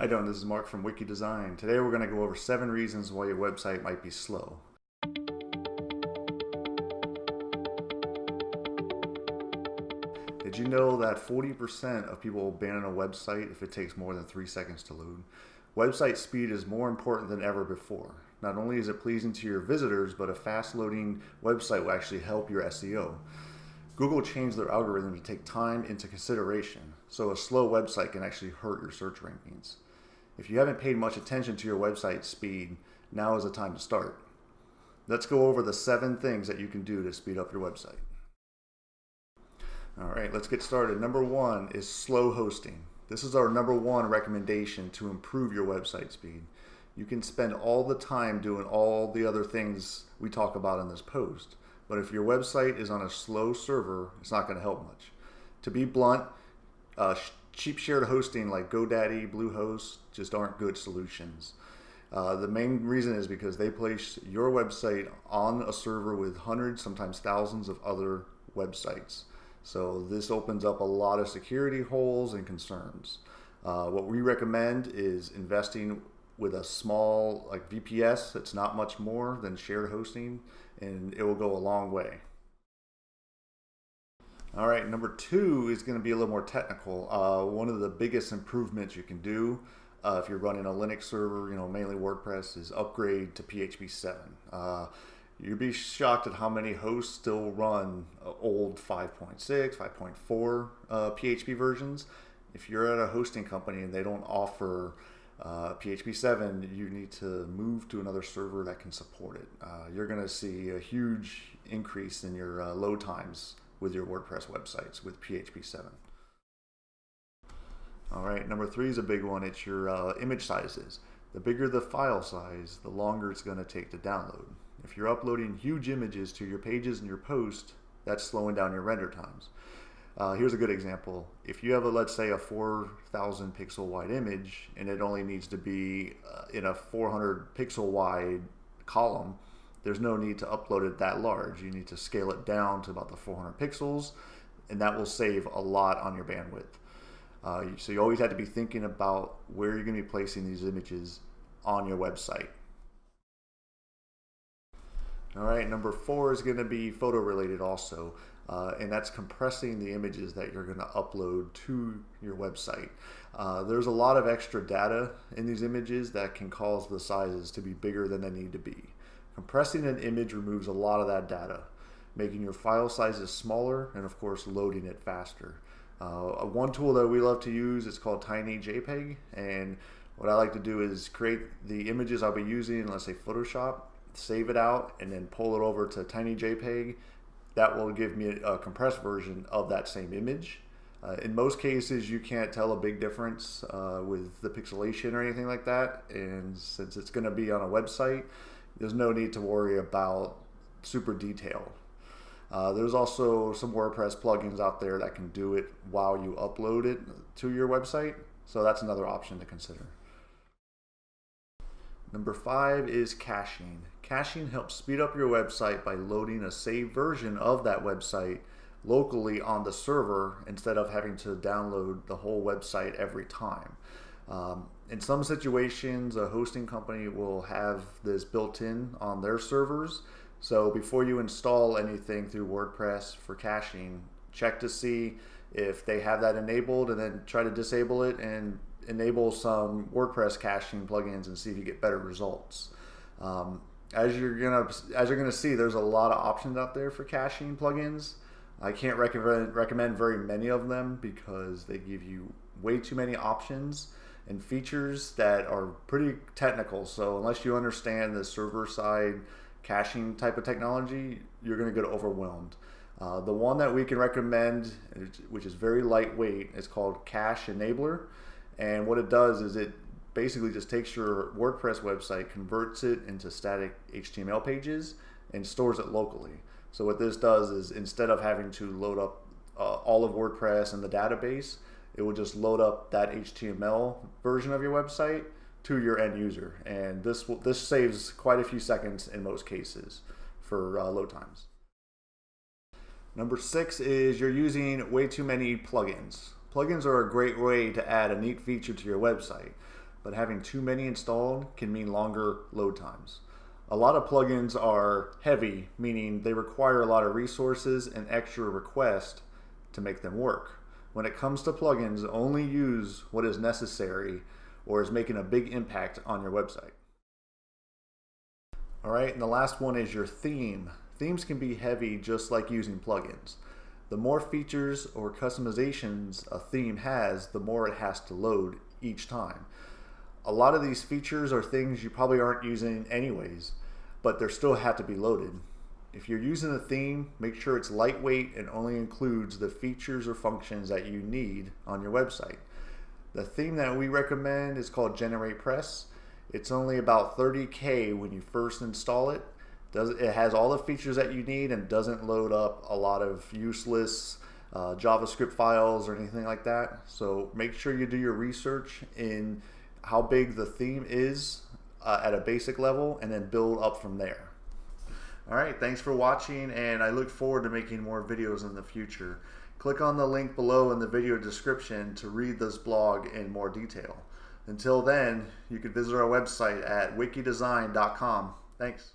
Hi, Don. This is Mark from Wiki Design. Today we're going to go over 7 reasons why your website might be slow. Did you know that 40% of people will abandon a website if it takes more than 3 seconds to load? Website speed is more important than ever before. Not only is it pleasing to your visitors, but a fast loading website will actually help your SEO. Google changed their algorithm to take time into consideration, so a slow website can actually hurt your search rankings. If you haven't paid much attention to your website speed, now is the time to start. Let's go over the 7 things that you can do to speed up your website. All right, let's get started. Number 1 is slow hosting. This is our number 1 recommendation to improve your website speed. You can spend all the time doing all the other things we talk about in this post, but if your website is on a slow server, it's not going to help much. To be blunt, cheap shared hosting like GoDaddy, Bluehost just aren't good solutions. The main reason is because they place your website on a server with hundreds, sometimes thousands of other websites. So this opens up a lot of security holes and concerns. What we recommend is investing with a small like VPS. It's not much more than shared hosting, and it will go a long way. All right, number 2 is going to be a little more technical. One of the biggest improvements you can do if you're running a Linux server, mainly WordPress, is upgrade to PHP 7. You'd be shocked at how many hosts still run old 5.6, 5.4 PHP versions. If you're at a hosting company and they don't offer PHP 7, you need to move to another server that can support it. You're going to see a huge increase in your load times with your WordPress websites with PHP 7. All right, number 3 is a big one. It's your image sizes. The bigger the file size, the longer it's going to take to download. If you're uploading huge images to your pages and your post, that's slowing down your render times. Here's a good example. If you have let's say a 4,000 pixel wide image and it only needs to be in a 400 pixel wide column, there's no need to upload it that large. You need to scale it down to about the 400 pixels, and that will save a lot on your bandwidth. So you always have to be thinking about where you're going to be placing these images on your website. All right, number 4 is going to be photo related also, and that's compressing the images that you're going to upload to your website. There's a lot of extra data in these images that can cause the sizes to be bigger than they need to be. Compressing an image removes a lot of that data, making your file sizes smaller and of course loading it faster. One tool that we love to use is called Tiny JPEG, and what I like to do is create the images I'll be using in, let's say, Photoshop, save it out, and then pull it over to Tiny JPEG. That will give me a compressed version of that same image. In most cases, you can't tell a big difference with the pixelation or anything like that, and since it's going to be on a website, there's no need to worry about super detail. There's also some WordPress plugins out there that can do it while you upload it to your website, so that's another option to consider. Number 5 is caching. Caching helps speed up your website by loading a saved version of that website locally on the server instead of having to download the whole website every time. In some situations, a hosting company will have this built in on their servers. So before you install anything through WordPress for caching, check to see if they have that enabled, and then try to disable it and enable some WordPress caching plugins and see if you get better results. As you're gonna see, there's a lot of options out there for caching plugins. I can't recommend very many of them because they give you way too many options and features that are pretty technical. So unless you understand the server side caching type of technology, you're going to get overwhelmed. The one that we can recommend, which is very lightweight, is called Cache Enabler. And what it does is it basically just takes your WordPress website, converts it into static HTML pages, and stores it locally. So what this does is, instead of having to load up all of WordPress in the database, it will just load up that HTML version of your website to your end user, and this saves quite a few seconds in most cases for load times. Number 6 is you're using way too many plugins. Plugins are a great way to add a neat feature to your website, but having too many installed can mean longer load times. A lot of plugins are heavy, meaning they require a lot of resources and extra requests to make them work. When it comes to plugins, only use what is necessary or is making a big impact on your website. All right, and the last one is your theme. Themes can be heavy just like using plugins. The more features or customizations a theme has, the more it has to load each time. A lot of these features are things you probably aren't using anyways, but they still have to be loaded. If you're using a theme, make sure it's lightweight and only includes the features or functions that you need on your website. The theme that we recommend is called Wordpress. It's only about $30K when you first install it. It has all the features that you need and doesn't load up a lot of useless JavaScript files or anything like that. So make sure you do your research in how big the theme is at a basic level and then build up from there. All right, thanks for watching, and I look forward to making more videos in the future. Click on the link below in the video description to read this blog in more detail. Until then, you can visit our website at wikidesign.com. Thanks.